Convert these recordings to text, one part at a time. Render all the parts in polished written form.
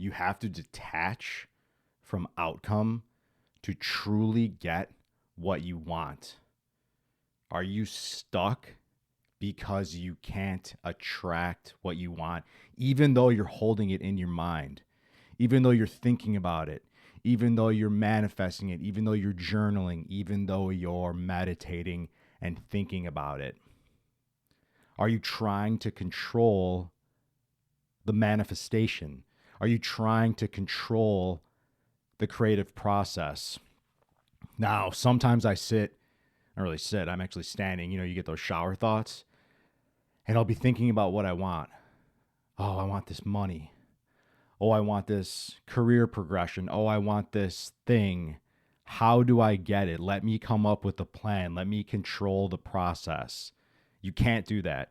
You have to detach from outcome to truly get what you want. Are you stuck because you can't attract what you want, even though you're holding it in your mind, even though you're thinking about it, even though you're manifesting it, even though you're journaling, even though you're meditating and thinking about it? Are you trying to control the manifestation? Are you trying to control the creative process? Now, sometimes I don't really sit, I'm actually standing. You get those shower thoughts, and I'll be thinking about what I want. Oh, I want this money. Oh, I want this career progression. Oh, I want this thing. How do I get it? Let me come up with a plan. Let me control the process. You can't do that.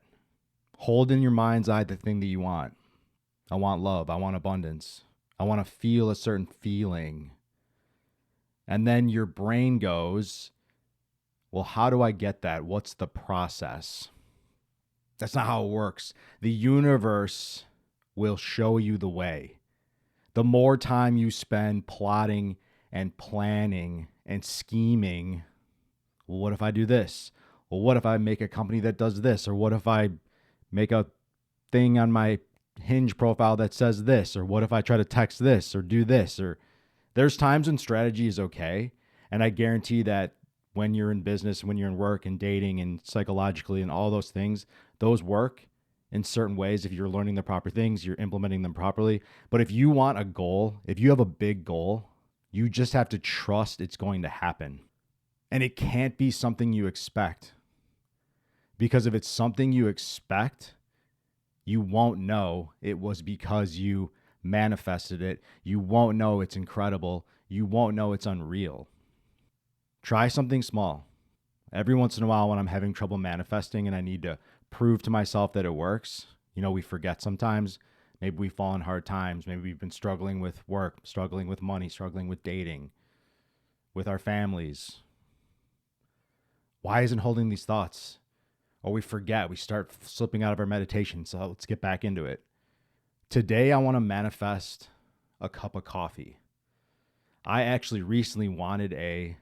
Hold in your mind's eye the thing that you want. I want love. I want abundance. I want to feel a certain feeling. And then your brain goes, well, how do I get that? What's the process? That's not how it works. The universe will show you the way. The more time you spend plotting and planning and scheming, well, what if I do this? Well, what if I make a company that does this? Or what if I make a thing on my Hinge profile that says this? Or what if I try to text this or do this? Or there's times when strategy is okay. And I guarantee that when you're in business, when you're in work and dating and psychologically and all those things, those work in certain ways. If you're learning the proper things, you're implementing them properly. But if you want a goal, if you have a big goal, you just have to trust it's going to happen. And it can't be something you expect. Because if it's something you expect, you won't know it was because you manifested it. You won't know it's incredible. You won't know it's unreal. Try something small. Every once in a while when I'm having trouble manifesting and I need to prove to myself that it works, we forget sometimes. Maybe we fall in hard times. Maybe we've been struggling with work, struggling with money, struggling with dating, with our families. Why isn't holding these thoughts? Or we forget, we start slipping out of our meditation. So let's get back into it. Today, I want to manifest a cup of coffee. I actually recently wanted a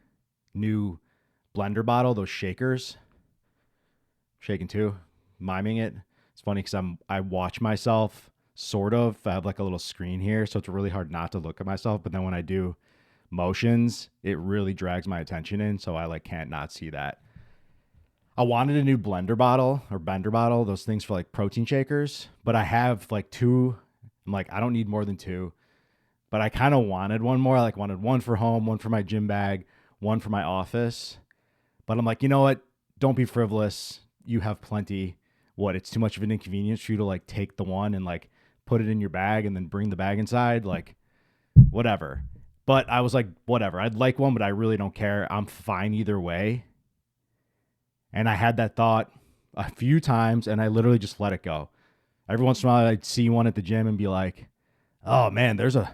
new blender bottle, those shakers. Shaking too, miming it. It's funny because I watch myself sort of. I have like a little screen here, so it's really hard not to look at myself. But then when I do motions, it really drags my attention in, so I can't not see that. I wanted a new blender bottle or bender bottle, those things for protein shakers, but I have two. I'm I don't need more than two, but I kind of wanted one more. I wanted one for home, one for my gym bag, one for my office. But I'm you know what? Don't be frivolous. You have plenty. What? It's too much of an inconvenience for you to take the one and put it in your bag and then bring the bag inside. Whatever. But I was whatever. I'd like one, but I really don't care. I'm fine either way. And I had that thought a few times and I literally just let it go. Every once in a while I'd see one at the gym and be oh man, there's an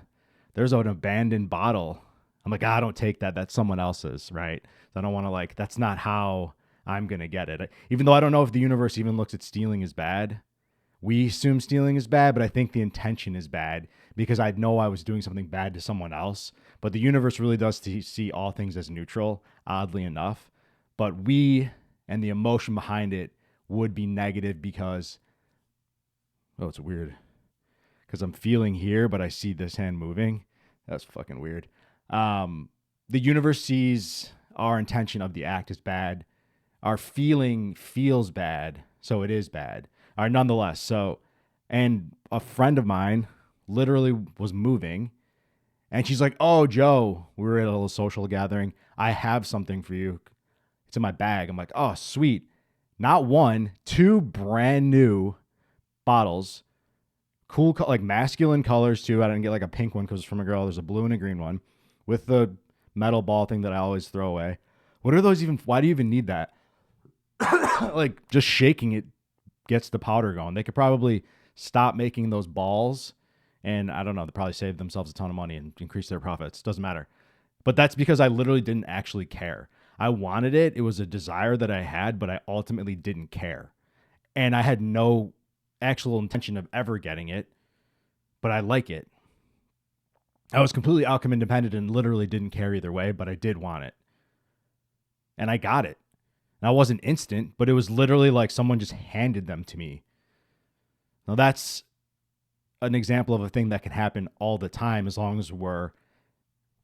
abandoned bottle. I'm I don't take that. That's someone else's, right? So I don't want to that's not how I'm going to get it. Even though I don't know if the universe even looks at stealing as bad. We assume stealing is bad, but I think the intention is bad because I know I was doing something bad to someone else. But the universe really does see all things as neutral, oddly enough. But we and the emotion behind it would be negative because, it's weird. Because I'm feeling here, but I see this hand moving. That's fucking weird. The universe sees our intention of the act as bad. Our feeling feels bad, so it is bad. All right, nonetheless. So, and a friend of mine literally was moving, and she's oh, Joe, we were at a little social gathering. I have something for you. It's in my bag. I'm oh, sweet. Not one, two brand new bottles. Cool, masculine colors too. I didn't get a pink one because it's from a girl. There's a blue and a green one with the metal ball thing that I always throw away. What are those even? Why do you even need that? Just shaking it gets the powder going. They could probably stop making those balls and I don't know, they probably save themselves a ton of money and increase their profits. Doesn't matter. But that's because I literally didn't actually care. I wanted it. It was a desire that I had, but I ultimately didn't care. And I had no actual intention of ever getting it, but I like it. I was completely outcome independent and literally didn't care either way, but I did want it. And I got it. Now, it wasn't instant, but it was literally like someone just handed them to me. Now, that's an example of a thing that can happen all the time as long as we're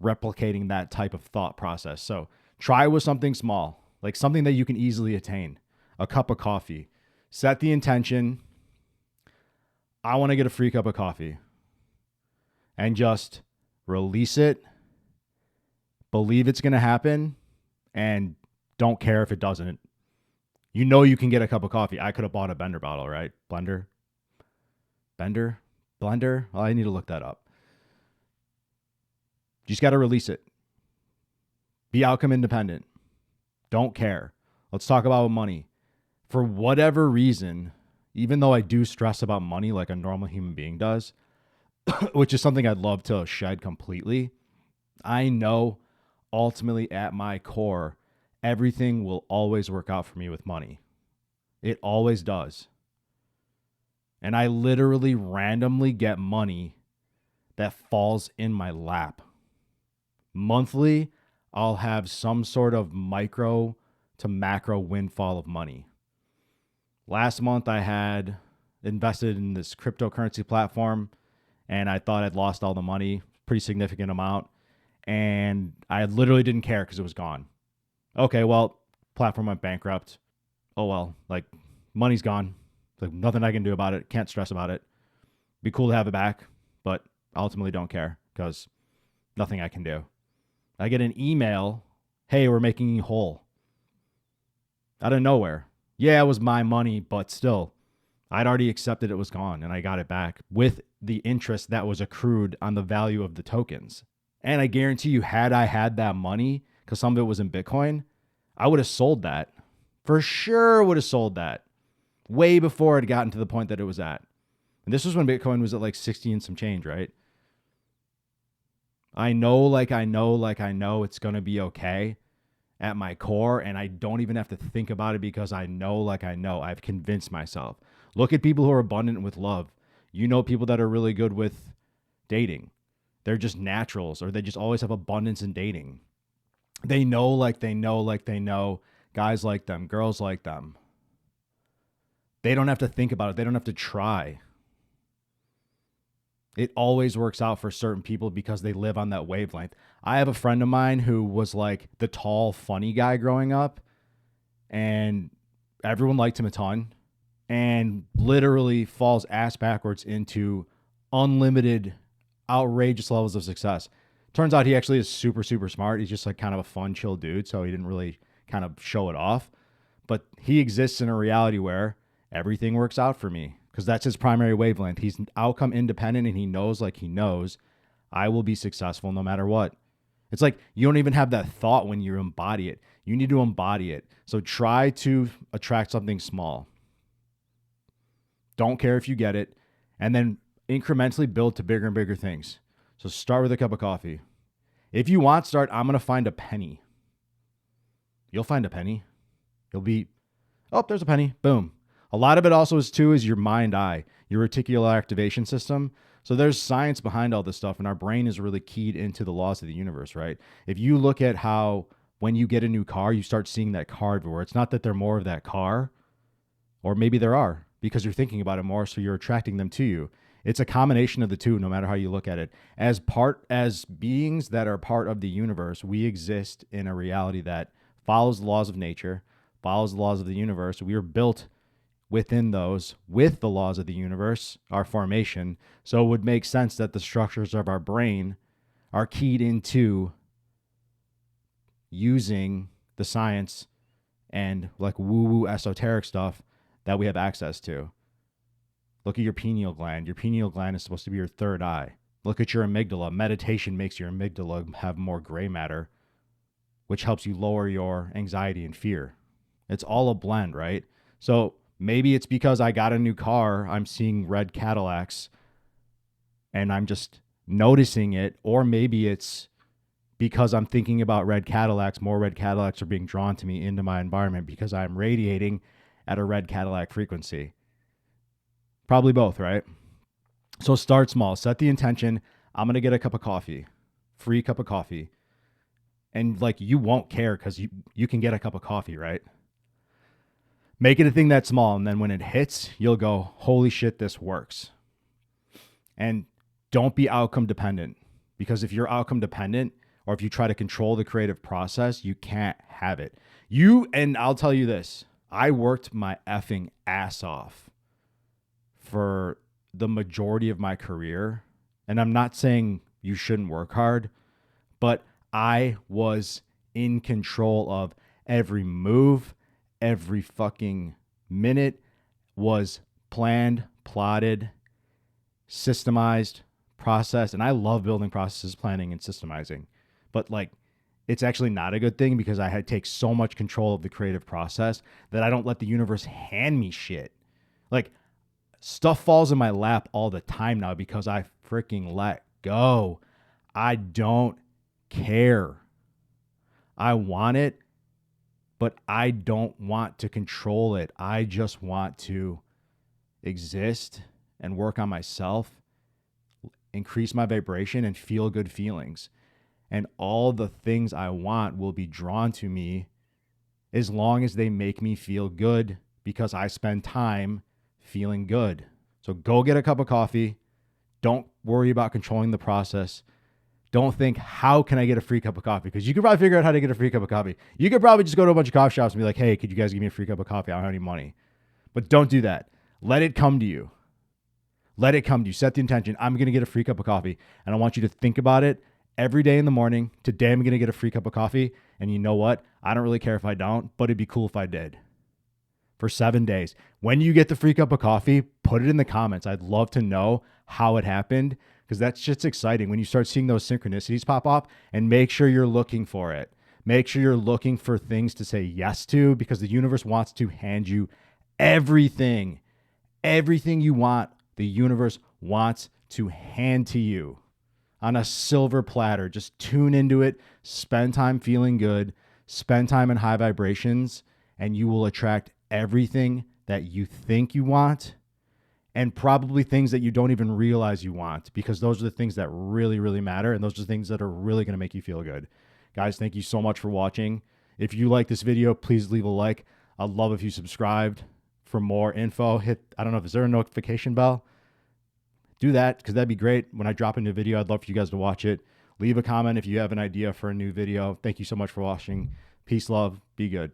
replicating that type of thought process. So try with something small, like something that you can easily attain. A cup of coffee. Set the intention. I want to get a free cup of coffee. And just release it. Believe it's going to happen. And don't care if it doesn't. You know you can get a cup of coffee. I could have bought a blender bottle, right? Blender? Blender? Well, I need to look that up. You just got to release it. Be outcome independent. Don't care. Let's talk about money. For whatever reason, even though I do stress about money like a normal human being does, which is something I'd love to shed completely, I know ultimately at my core, everything will always work out for me with money. It always does. And I literally randomly get money that falls in my lap. Monthly, I'll have some sort of micro to macro windfall of money. Last month, I had invested in this cryptocurrency platform, and I thought I'd lost all the money, pretty significant amount, and I literally didn't care because it was gone. Okay, well, platform went bankrupt. Oh well, like money's gone. Like nothing I can do about it. Can't stress about it. Be cool to have it back, but ultimately don't care because nothing I can do. I get an email, hey, we're making you whole. Out of nowhere. Yeah, it was my money, but still, I'd already accepted it was gone and I got it back with the interest that was accrued on the value of the tokens. And I guarantee you, had I had that money, because some of it was in Bitcoin, I would have sold that. For sure would have sold that way before it had gotten to the point that it was at. And this was when Bitcoin was at like 60 and some change, right? I know it's going to be okay at my core, and I don't even have to think about it because I know. I've convinced myself. Look at people who are abundant with love. You know people that are really good with dating. They're just naturals, or they just always have abundance in dating. They know guys like them, girls like them. They don't have to think about it. They don't have to try. It always works out for certain people because they live on that wavelength. I have a friend of mine who was like the tall, funny guy growing up, and everyone liked him a ton, and literally falls ass backwards into unlimited, outrageous levels of success. Turns out he actually is super, super smart. He's just like kind of a fun, chill dude, so he didn't really kind of show it off. But he exists in a reality where everything works out for me, because that's his primary wavelength. He's outcome independent, and he knows I will be successful no matter what. It's like you don't even have that thought when you embody it. You need to embody it. So try to attract something small. Don't care if you get it. And then incrementally build to bigger and bigger things. So start with a cup of coffee. If you want, I'm going to find a penny. You'll find a penny. You'll be, oh, there's a penny. Boom. A lot of it also is your mind-eye, your reticular activation system. So there's science behind all this stuff, and our brain is really keyed into the laws of the universe, right? If you look at how when you get a new car, you start seeing that car everywhere. It's not that there are more of that car, or maybe there are because you're thinking about it more, so you're attracting them to you. It's a combination of the two, no matter how you look at it. As beings that are part of the universe, we exist in a reality that follows the laws of nature, follows the laws of the universe. We are built within those, with the laws of the universe, our formation. So it would make sense that the structures of our brain are keyed into using the science and like woo-woo esoteric stuff that we have access to. Look at your pineal gland. Your pineal gland is supposed to be your third eye. Look at your amygdala. Meditation makes your amygdala have more gray matter, which helps you lower your anxiety and fear. It's all a blend, right? So maybe it's because I got a new car, I'm seeing red Cadillacs and I'm just noticing it. Or maybe it's because I'm thinking about red Cadillacs, more red Cadillacs are being drawn to me into my environment because I'm radiating at a red Cadillac frequency. Probably both, right? So start small, set the intention. I'm going to get a cup of coffee, free cup of coffee. And like, you won't care because you can get a cup of coffee, right? Make it a thing that's small. And then when it hits, you'll go, holy shit, this works. And don't be outcome dependent, because if you're outcome dependent, or if you try to control the creative process, you can't have it. And I'll tell you this, I worked my effing ass off for the majority of my career. And I'm not saying you shouldn't work hard, but I was in control of every move, every fucking minute was planned, plotted, systemized, processed. And I love building processes, planning, and systemizing. But like, it's actually not a good thing, because I had to take so much control of the creative process that I don't let the universe hand me shit. Like, stuff falls in my lap all the time now because I freaking let go. I don't care. I want it, but I don't want to control it. I just want to exist and work on myself, increase my vibration, and feel good feelings. And all the things I want will be drawn to me as long as they make me feel good, because I spend time feeling good. So go get a cup of coffee. Don't worry about controlling the process. Don't think, how can I get a free cup of coffee? Because you could probably figure out how to get a free cup of coffee. You could probably just go to a bunch of coffee shops and be like, hey, could you guys give me a free cup of coffee? I don't have any money. But don't do that. Let it come to you. Let it come to you. Set the intention. I'm going to get a free cup of coffee. And I want you to think about it every day in the morning. Today, I'm going to get a free cup of coffee. And you know what? I don't really care if I don't, but it'd be cool if I did. For 7 days. When you get the free cup of coffee, put it in the comments. I'd love to know how it happened, because that's just exciting when you start seeing those synchronicities pop up. And make sure you're looking for it. Make sure you're looking for things to say yes to, because the universe wants to hand you everything. Everything you want, the universe wants to hand to you on a silver platter. Just tune into it. Spend time feeling good. Spend time in high vibrations, and you will attract everything that you think you want, and probably things that you don't even realize you want, because those are the things that really, really matter. And those are the things that are really going to make you feel good. Guys, thank you so much for watching. If you like this video, please leave a like. I'd love if you subscribed for more info. I don't know, is there a notification bell? Do that, because that'd be great. When I drop a new video, I'd love for you guys to watch it. Leave a comment if you have an idea for a new video. Thank you so much for watching. Peace, love, be good.